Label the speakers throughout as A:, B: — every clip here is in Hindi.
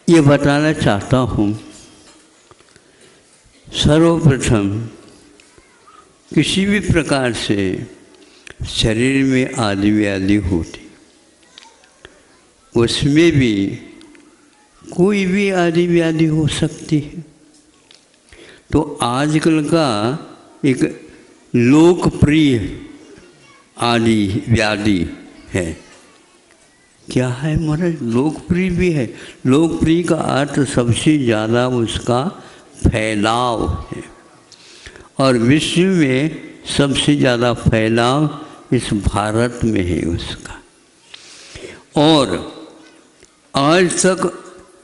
A: ये बताना चाहता हूँ, सर्वप्रथम किसी भी प्रकार से शरीर में आदि व्याधि होती, उसमें भी कोई भी आदि व्याधि हो सकती है। तो आजकल का एक लोकप्रिय आदि व्याधि है, क्या है महाराज? लोकप्रिय भी है। लोकप्रिय का अर्थ सबसे ज़्यादा उसका फैलाव है, और विश्व में सबसे ज़्यादा फैलाव इस भारत में है उसका। और आज तक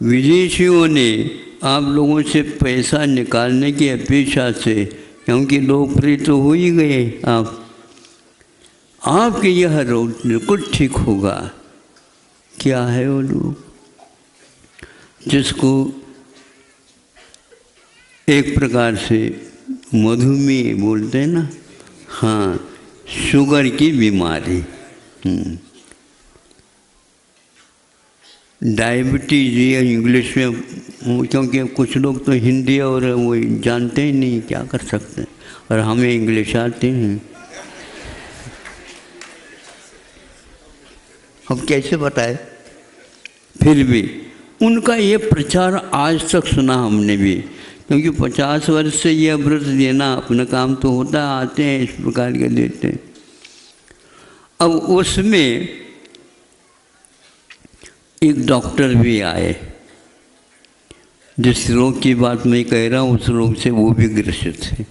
A: विदेशियों ने आप लोगों से पैसा निकालने की अपेक्षा से, क्योंकि लोकप्रिय तो हो ही गए आपके यह रोग बिल्कुल ठीक होगा। क्या है वो लोग? जिसको एक प्रकार से मधुमेह बोलते हैं ना, हाँ, शुगर की बीमारी, डायबिटीज या इंग्लिश में, क्योंकि कुछ लोग तो हिंदी और वो जानते ही नहीं, क्या कर सकते हैं, और हमें इंग्लिश आते हैं। अब कैसे बताए? फिर भी उनका ये प्रचार आज तक सुना हमने भी, क्योंकि 50 वर्ष से यह व्रत देना अपना काम तो होता, आते हैं इस प्रकार के देते हैं। अब उसमें एक डॉक्टर भी आए, जिस रोग की बात मैं कह रहा हूँ उस रोग से वो भी ग्रसित है,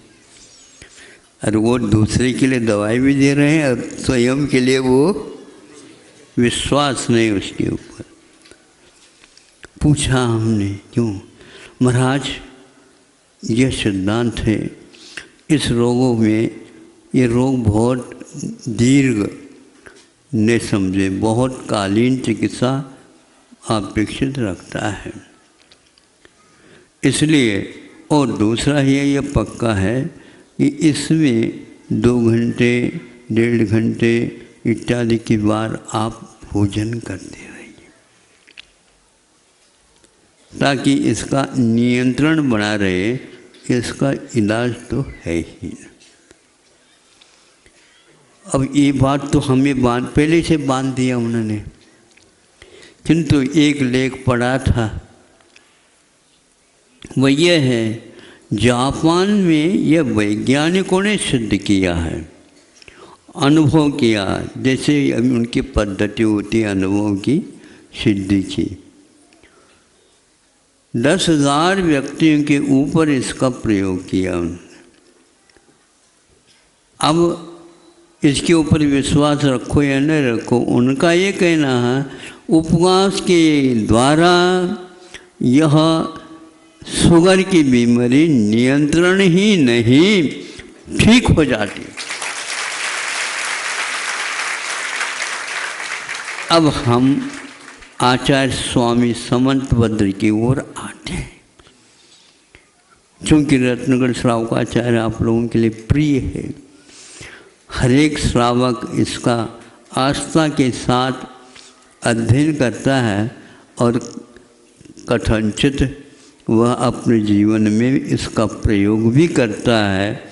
A: और वो दूसरे के लिए दवाई भी दे रहे हैं, और स्वयं के लिए वो विश्वास नहीं उसके ऊपर। पूछा हमने, क्यों महाराज? यह सिद्धांत है, इस रोगों में ये रोग बहुत दीर्घ न समझे, बहुत कालीन चिकित्सा अपेक्षित रखता है, इसलिए। और दूसरा ये पक्का है कि इसमें 2 घंटे 1.5 घंटे इत्यादि की बार आप भोजन करते रहिए, ताकि इसका नियंत्रण बना रहे। इसका इलाज तो है ही। अब ये बात तो हमें पहले से बांध दिया उन्होंने, किंतु एक लेख पढ़ा था, वह यह है, जापान में यह वैज्ञानिकों ने सिद्ध किया है, अनुभव किया, जैसे उनकी पद्धति होती है अनुभव की सिद्धि की। 10,000 व्यक्तियों के ऊपर इसका प्रयोग किया उन्होंने। अब इसके ऊपर विश्वास रखो या न रखो, उनका ये कहना है, उपवास के द्वारा यह शुगर की बीमारी नियंत्रण ही नहीं, ठीक हो जाती। अब हम आचार्य स्वामी समंतभद्र की ओर आते हैं, चूँकि रत्नगढ़ श्रावकाचार्य आप लोगों के लिए प्रिय है। हर एक श्रावक इसका आस्था के साथ अध्ययन करता है, और कथनचित वह अपने जीवन में इसका प्रयोग भी करता है,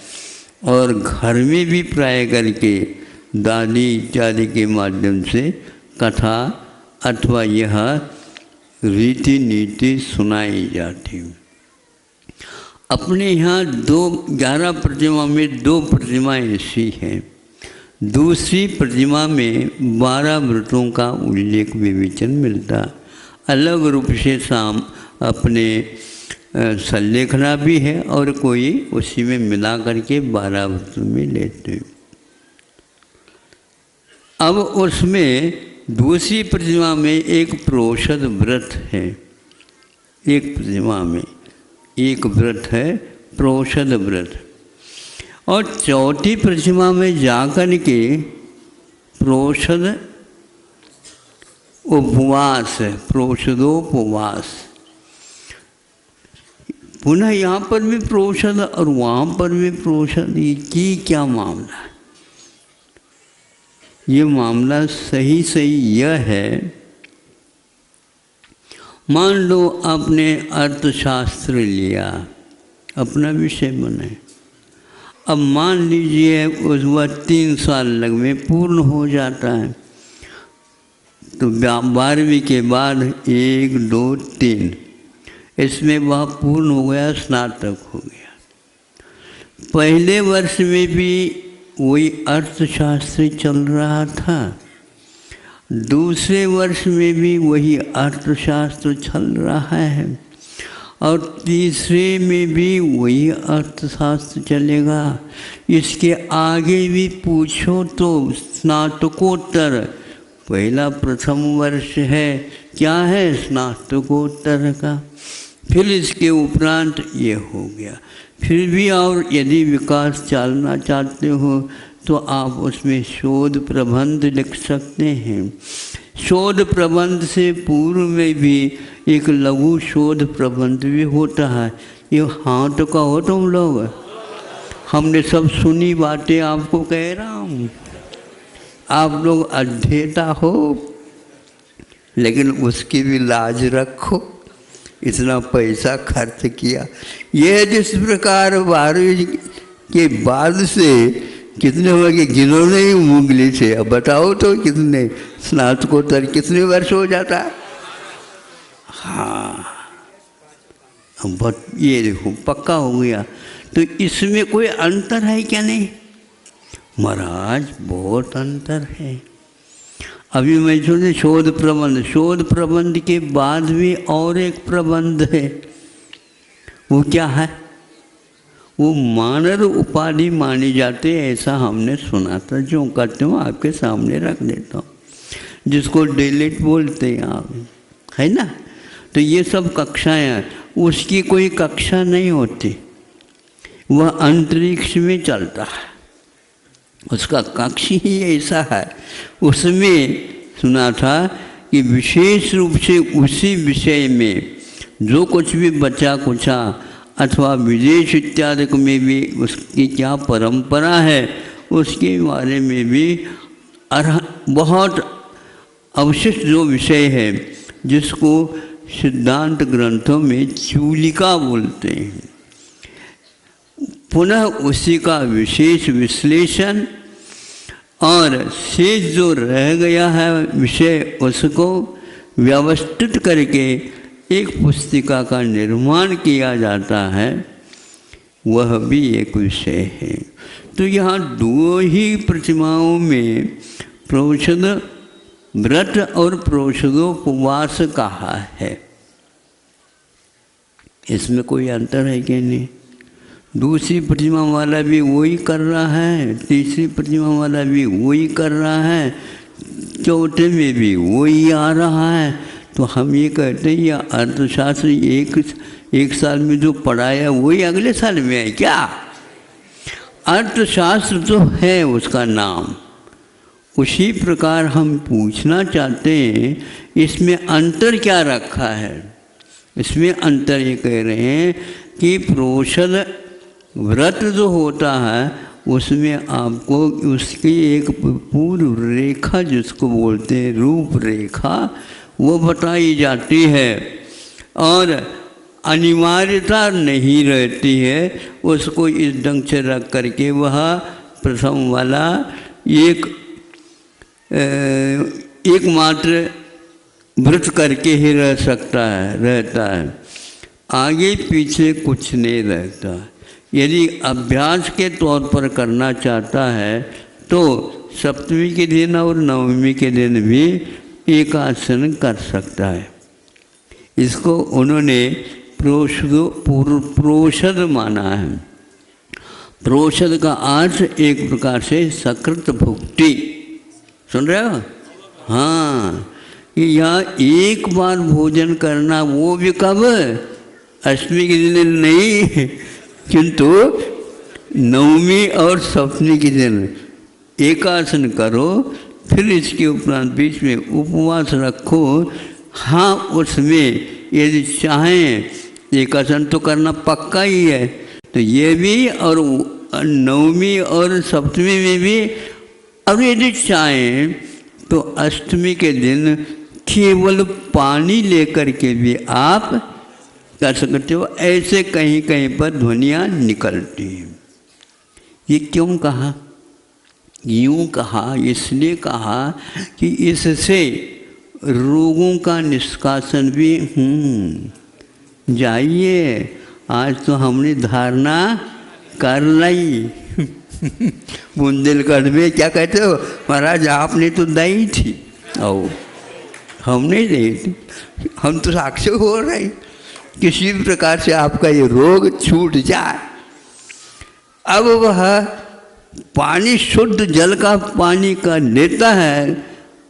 A: और घर में भी प्राय करके दादी इत्यादि के माध्यम से कथा अथवा यह रीति नीति सुनाई जाती है। अपने यहाँ 11 प्रतिमा में 2 प्रतिमाएँ ऐसी हैं। दूसरी प्रतिमा में 12 व्रतों का उल्लेख विवेचन मिलता, अलग रूप से अपने संलेखना भी है, और कोई उसी में मिला करके 12 व्रतों में लेते हैं। अब उसमें दूसरी प्रतिमा में एक प्रोषद व्रत है, एक प्रतिमा में एक व्रत है प्रोषद व्रत, और चौथी प्रतिमा में जाकर के प्रोषद उपवास है, प्रोषदोपवास। पुनः यहाँ पर भी प्रोषद और वहाँ पर भी प्रोषद, ये की क्या मामला है? ये मामला सही यह है, मान लो आपने अर्थशास्त्र लिया, अपना विषय बने। अब मान लीजिए उस वह 3 साल लग में पूर्ण हो जाता है, तो 12वीं के बाद 1, 2, 3 इसमें वह पूर्ण हो गया, स्नातक हो गया। पहले वर्ष में भी वही अर्थशास्त्र चल रहा था, दूसरे वर्ष में भी वही अर्थशास्त्र चल रहा है, और तीसरे में भी वही अर्थशास्त्र चलेगा। इसके आगे भी पूछो तो स्नातकोत्तर, पहला प्रथम वर्ष है, क्या है, स्नातकोत्तर का। फिर इसके उपरांत ये हो गया। फिर भी और यदि विकास चलना चाहते हो तो आप उसमें शोध प्रबंध लिख सकते हैं। शोध प्रबंध से पूर्व में भी एक लघु शोध प्रबंध भी होता है। ये हाँ तो कहो तुम लोग, हमने सब सुनी बातें आपको कह रहा हूँ। आप लोग अध्येता हो, लेकिन उसकी भी लाज रखो। इतना पैसा खर्च किया। ये जिस प्रकार 12वीं के बाद से कितने हो गए, जिन्होंने ही उंगली से, अब बताओ तो कितने, स्नातकोत्तर कितने वर्ष हो जाता है। हाँ, अब ये देखो पक्का हो गया। तो इसमें कोई अंतर है क्या? नहीं महाराज, बहुत अंतर है। अभी मैं सुने शोध प्रबंध के बाद भी और एक प्रबंध है। वो क्या है? वो मानद उपाधि मानी जाती है, ऐसा हमने सुना था। जो करते हो आपके सामने रख देता हूँ, जिसको डेलिट बोलते हैं आप, है ना। तो ये सब कक्षाएं हैं, उसकी कोई कक्षा नहीं होती, वह अंतरिक्ष में चलता है। उसका कक्ष ही ऐसा है। उसमें सुना था कि विशेष रूप से उसी विषय में जो कुछ भी बचा कुचा अथवा विदेश इत्यादि में भी उसकी क्या परंपरा है, उसके बारे में भी बहुत अवशिष्ट जो विषय है, जिसको सिद्धांत ग्रंथों में चूलिका बोलते हैं, पुनः उसी का विशेष विश्लेषण और शेष जो रह गया है विषय, उसको व्यवस्थित करके एक पुस्तिका का निर्माण किया जाता है। वह भी एक विषय है। तो यहाँ 2 ही प्रतिमाओं में प्रोषद व्रत और प्रोषदोपवास कहा है। इसमें कोई अंतर है कि नहीं? दूसरी प्रतिमा वाला भी वही कर रहा है, तीसरी प्रतिमा वाला भी वही कर रहा है, चौथे में भी वही आ रहा है। तो हम ये कहते हैं यह अर्थशास्त्र एक साल में जो पढ़ाया वही अगले साल में है क्या? अर्थशास्त्र तो है उसका नाम। उसी प्रकार हम पूछना चाहते हैं इसमें अंतर क्या रखा है। इसमें अंतर ये कह रहे हैं कि प्रोषद व्रत जो होता है उसमें आपको उसकी एक पूर्व रेखा, जिसको बोलते हैं रूपरेखा, वो बताई जाती है और अनिवार्यता नहीं रहती है। उसको इस ढंग से रख करके वह प्रथम वाला एकमात्र व्रत करके ही रह सकता है, रहता है, आगे पीछे कुछ नहीं रहता। यदि अभ्यास के तौर पर करना चाहता है तो सप्तमी के दिन और नवमी के दिन भी एकासन कर सकता है। इसको उन्होंने प्रोषद माना है। प्रोषद का अर्थ एक प्रकार से सकृत भुक्ति, सुन रहे हो? हाँ, यह एक बार भोजन करना, वो भी कब? अष्टमी के दिन नहीं, किंतु नवमी और सप्तमी के दिन एकासन करो, फिर इसके उपरांत बीच में उपवास रखो। हाँ, उसमें यदि चाहें एकासन तो करना पक्का ही है, तो ये भी, और नवमी और सप्तमी में भी। और यदि चाहें तो अष्टमी के दिन केवल पानी लेकर के भी आप कर सकते हो। ऐसे कहीं कहीं पर ध्वनियाँ निकलती हैं। ये क्यों कहा? यूँ कहा, इसलिए कहा कि इससे रोगों का निष्कासन भी जाइए। आज तो हमने धारणा कर ली। बुंदेलखंड में क्या कहते हो महाराज, आपने तो दी थी और हमने दी थी, हम तो साक्षी हो रहे, किसी भी प्रकार से आपका ये रोग छूट जाए। अब वह पानी शुद्ध जल का पानी का लेता है,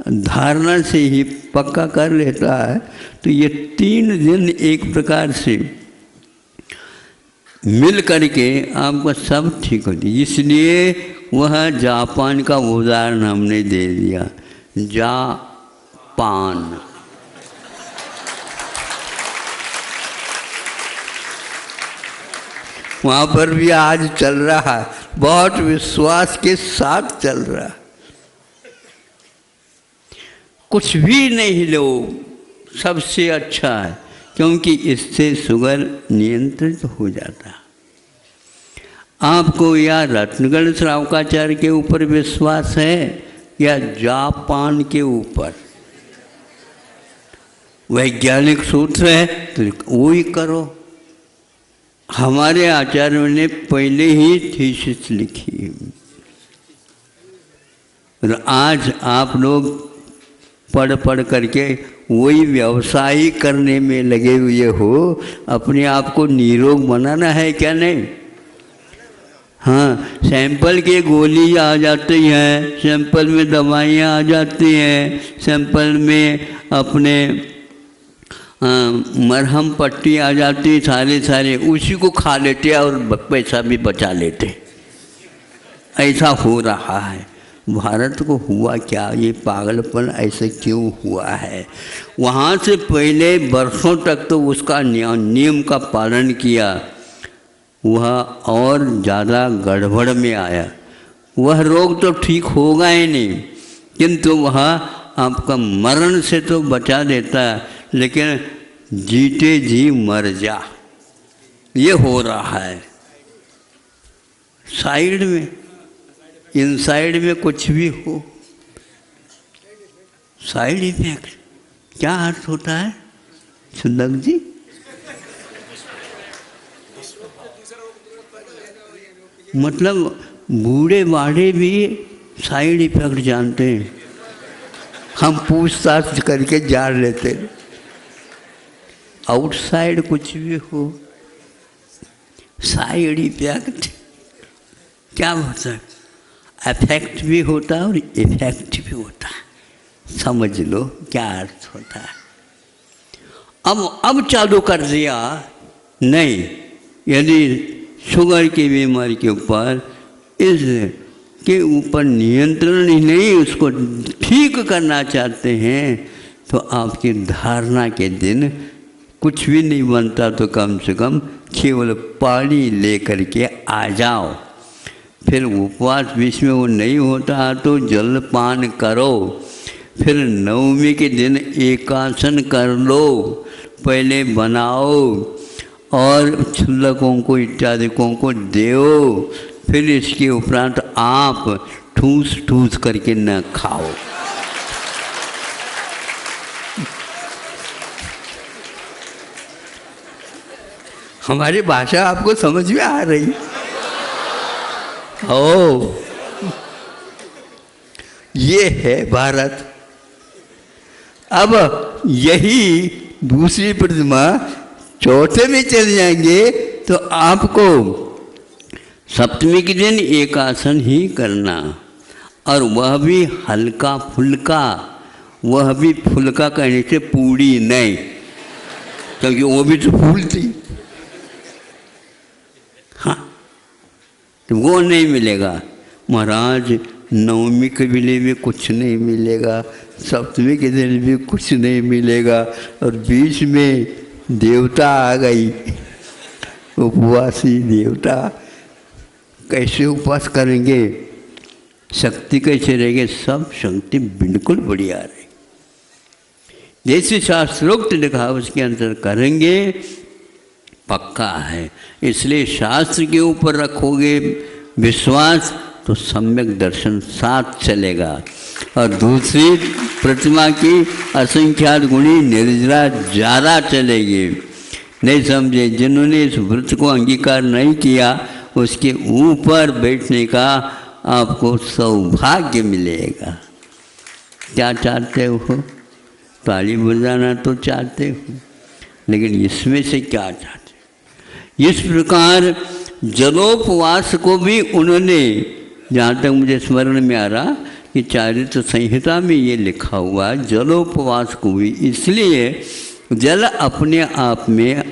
A: धारणा से ही पक्का कर लेता है, तो ये 3 दिन एक प्रकार से मिल करके आपका सब ठीक होती। इसलिए वह जापान का उदाहरण हमने दे दिया। जापान वहाँ पर भी आज चल रहा है, बहुत विश्वास के साथ चल रहा है। कुछ भी नहीं लो, सबसे अच्छा है, क्योंकि इससे शुगर नियंत्रित हो जाता है। आपको या रत्नगढ़ श्रावकाचार्य के ऊपर विश्वास है या जापान के ऊपर? वैज्ञानिक सूत्र है तो वही करो। हमारे आचार्यों ने पहले ही थीसिस लिखी और आज आप लोग पढ़ करके वही व्यवसाय करने में लगे हुए हो। अपने आप को निरोग बनाना है क्या? नहीं। हाँ, सैंपल के गोली आ जाती हैं, सैंपल में दवाइयाँ आ जाती हैं, सैंपल में अपने मरहम पट्टी आ जाती, सारे उसी को खा लेते और पैसा भी बचा लेते। ऐसा हो रहा है। भारत को हुआ क्या? ये पागलपन ऐसे क्यों हुआ है? वहाँ से पहले वर्षों तक तो उसका नियम का पालन किया, वह और ज़्यादा गड़बड़ में आया। वह रोग तो ठीक होगा ही नहीं, किंतु वह आपका मरण से तो बचा देता है, लेकिन जीते जी मर जा, ये हो रहा है। साइड में, इनसाइड में कुछ भी हो, साइड इफेक्ट क्या अर्थ होता है सुंदर जी? मतलब बूढ़े बाढ़े भी साइड इफेक्ट जानते हैं, हम पूछताछ करके जान लेते हैं। आउटसाइड कुछ भी हो, साइड इफेक्ट क्या होता है? अफेक्ट भी होता है और इफेक्ट भी होता है। समझ लो क्या अर्थ होता है। अब चालू कर दिया नहीं, यदि शुगर की बीमारी के ऊपर इसके ऊपर नियंत्रण ही नहीं, उसको ठीक करना चाहते हैं, तो आपकी धारणा के दिन कुछ भी नहीं बनता तो कम से कम केवल पानी लेकर के आ जाओ। फिर उपवास बीच में वो नहीं होता तो जलपान करो। फिर नवमी के दिन एकासन कर लो, पहले बनाओ और छुल्लकों को इत्यादिकों को दो। फिर इसके उपरांत आप ठूस ठूस करके न खाओ। हमारी भाषा आपको समझ में आ रही? ओ, ये है भारत। अब यही दूसरी प्रतिमा चौथे में चले जाएंगे तो आपको सप्तमी के दिन एक आसन ही करना, और वह भी हल्का फुल्का। वह भी फुल्का कहने से पूरी नहीं, क्योंकि वो भी तो फूलती। हाँ, तो वो नहीं मिलेगा महाराज। नवमी के लिए भी कुछ नहीं मिलेगा, सप्तमी के दिन भी कुछ नहीं मिलेगा, और बीच में देवता आ गई, उपवासी देवता। कैसे उपवास करेंगे? शक्ति कैसे रहेगी? सब शक्ति बिल्कुल बढ़िया रही। जैसे शास्त्रोक्त लिखा उसके अंदर करेंगे, पक्का है। इसलिए शास्त्र के ऊपर रखोगे विश्वास तो सम्यक दर्शन साथ चलेगा। और दूसरी प्रतिमा की असंख्यात गुणी निर्जरा ज़्यादा चलेगी। नहीं समझे? जिन्होंने इस व्रत को अंगीकार नहीं किया उसके ऊपर बैठने का आपको सौभाग्य मिलेगा। क्या चाहते हो? ताली बजाना तो चाहते हो, लेकिन इसमें से क्या चाहते हो? इस प्रकार जलोपवास को भी उन्होंने, जहाँ तक मुझे स्मरण में आ रहा कि चारित्र संहिता में ये लिखा हुआ, जलोपवास को भी इसलिए जल अपने आप में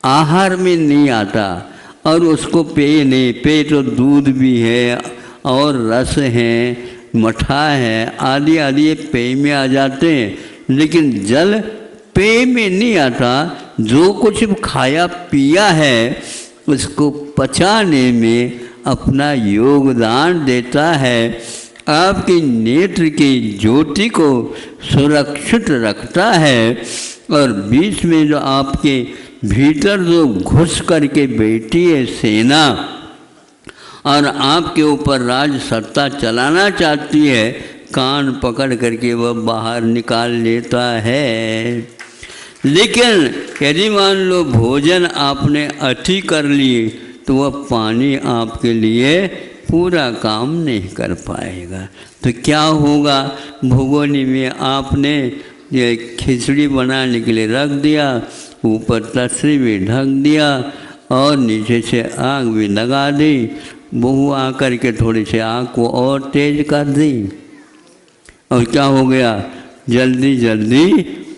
A: आहार में नहीं आता और उसको पेय नहीं, पेय तो दूध भी है और रस है, मठा है आदि आदि ये पेय में आ जाते हैं, लेकिन जल पेय में नहीं आता। जो कुछ खाया पिया है उसको पचाने में अपना योगदान देता है, आपके नेत्र की ज्योति को सुरक्षित रखता है और बीच में जो आपके भीतर जो घुस करके बैठी है सेना और आपके ऊपर राज सत्ता चलाना चाहती है, कान पकड़ करके वह बाहर निकाल लेता है। लेकिन यदि मान लो भोजन आपने अति कर लिए तो वह पानी आपके लिए पूरा काम नहीं कर पाएगा। तो क्या होगा? भगोनी में आपने ये खिचड़ी बनाने के लिए रख दिया, ऊपर तसरी भी ढक दिया और नीचे से आग भी लगा दी। बहू आकर के थोड़ी सी आग को और तेज कर दी और क्या हो गया? जल्दी जल्दी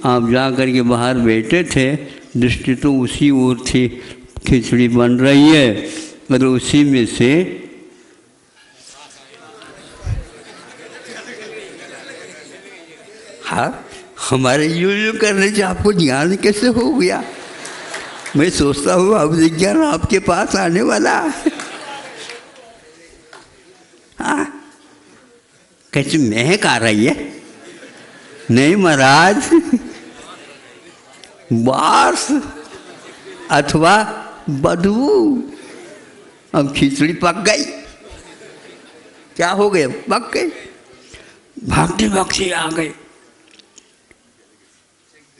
A: आप जा कर के बाहर बैठे थे, दृष्टि तो उसी ओर थी, खिचड़ी बन रही है और उसी में से हाँ हमारे यूँ करने से आपको ज्ञान कैसे हो गया? मैं सोचता हूँ अब विज्ञान आपके पास आने वाला। हाँ कैसे महक आ रही है? नहीं महाराज, बास अथवा बदबू। अब खिचड़ी पक गई। क्या हो गया? पक गई। भागते भागते आ गए,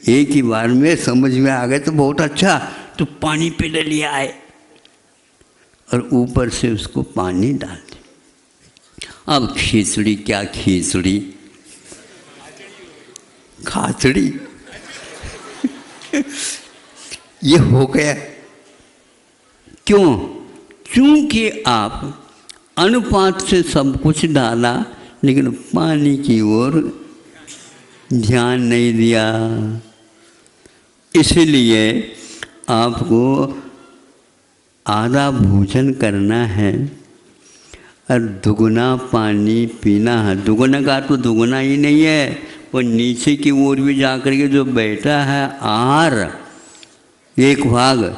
A: एक ही बार में समझ में आ गए तो बहुत अच्छा। तो पानी पे ले लिया आए और ऊपर से उसको पानी डाल दे। अब खिचड़ी क्या खिचड़ी, खाचड़ी ये हो गया। क्यों? क्योंकि आप अनुपात से सब कुछ डाला लेकिन पानी की ओर ध्यान नहीं दिया। इसलिए आपको आधा भोजन करना है और दुगना पानी पीना है। दुगना का तो दुगना ही नहीं है, वो नीचे की ओर भी जाकर के जो बैठा है आहार एक भाग,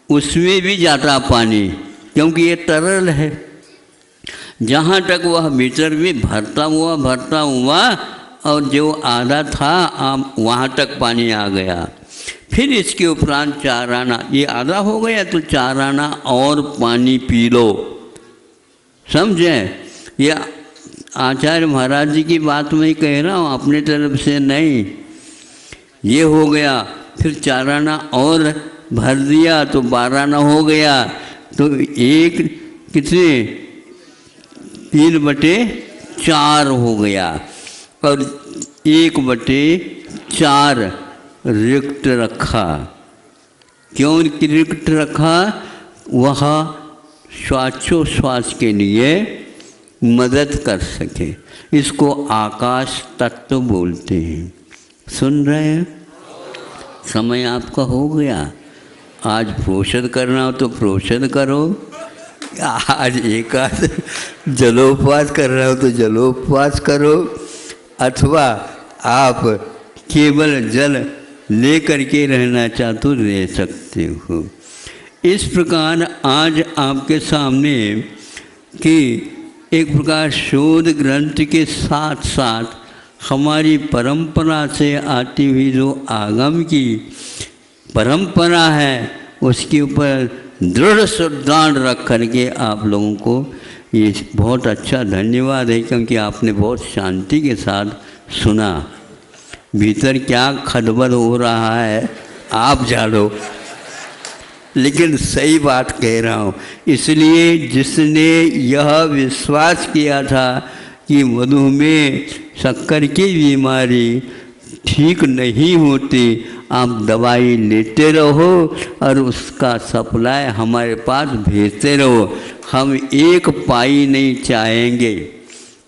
A: उसमें भी जाता पानी, क्योंकि ये तरल है। जहाँ तक वह भीतर भी भरता हुआ और जो आधा था आप वहाँ तक पानी आ गया। फिर इसके उपरांत 4 आना, ये आधा हो गया तो 4 आना और पानी पी लो। समझे? ये आचार्य महाराज जी की बात मैं कह रहा हूँ, अपने तरफ से नहीं। ये हो गया, फिर 4 आना और भर दिया तो 12 आना हो गया। तो एक कितने 3/4 हो गया और 1/4 रिक्त रखा। क्यों रिक्त रखा? वह श्वासोच्छ्वास के लिए मदद कर सके। इसको आकाश तत्व बोलते हैं। सुन रहे हैं? समय आपका हो गया। आज प्रोषद करना हो तो प्रोषद करो, आज एकाद जलोपवास करना हो तो जलोपवास करो, अथवा आप केवल जल ले करके रहना चाहते तो रह सकते हो। इस प्रकार आज आपके सामने कि एक प्रकार शोध ग्रंथ के साथ साथ हमारी परंपरा से आती हुई जो आगम की परंपरा है उसके ऊपर दृढ़ श्रद्धांड रख करके आप लोगों को ये बहुत अच्छा धन्यवाद है, क्योंकि आपने बहुत शांति के साथ सुना। भीतर क्या खदबद हो रहा है आप जानो, लेकिन सही बात कह रहा हूँ। इसलिए जिसने यह विश्वास किया था कि मधुमेह शक्कर की बीमारी ठीक नहीं होती, आप दवाई लेते रहो और उसका सप्लाई हमारे पास भेजते रहो। हम एक पाई नहीं चाहेंगे।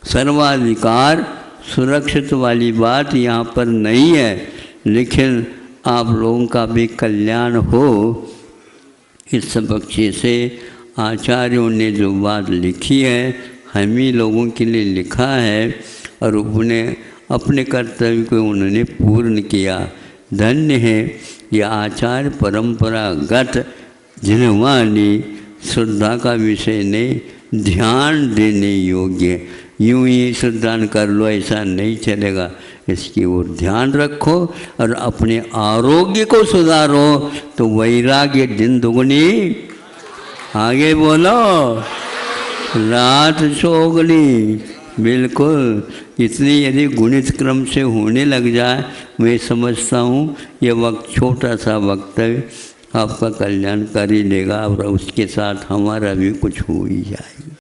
A: सर्वाधिकार सुरक्षित वाली बात यहाँ पर नहीं है, लेकिन आप लोगों का भी कल्याण हो इस पक्ष से आचार्यों ने जो बात लिखी है हम ही लोगों के लिए लिखा है और उन्हें अपने कर्तव्य को उन्होंने पूर्ण किया। धन्य है यह आचार्य परंपरागत जिनवानी श्रद्धा का विषय नहीं, ध्यान देने योग्य। यूं ही श्रद्धान कर लो ऐसा नहीं चलेगा, इसकी ओर ध्यान रखो और अपने आरोग्य को सुधारो तो वैराग्य दिन दुगनी, आगे बोलो, रात चौगनी। बिल्कुल इतनी यदि गुणित क्रम से होने लग जाए, मैं समझता हूँ ये वक्त छोटा सा वक्तव्य आपका कल्याण कर ही लेगा और उसके साथ हमारा भी कुछ हो ही जाएगा।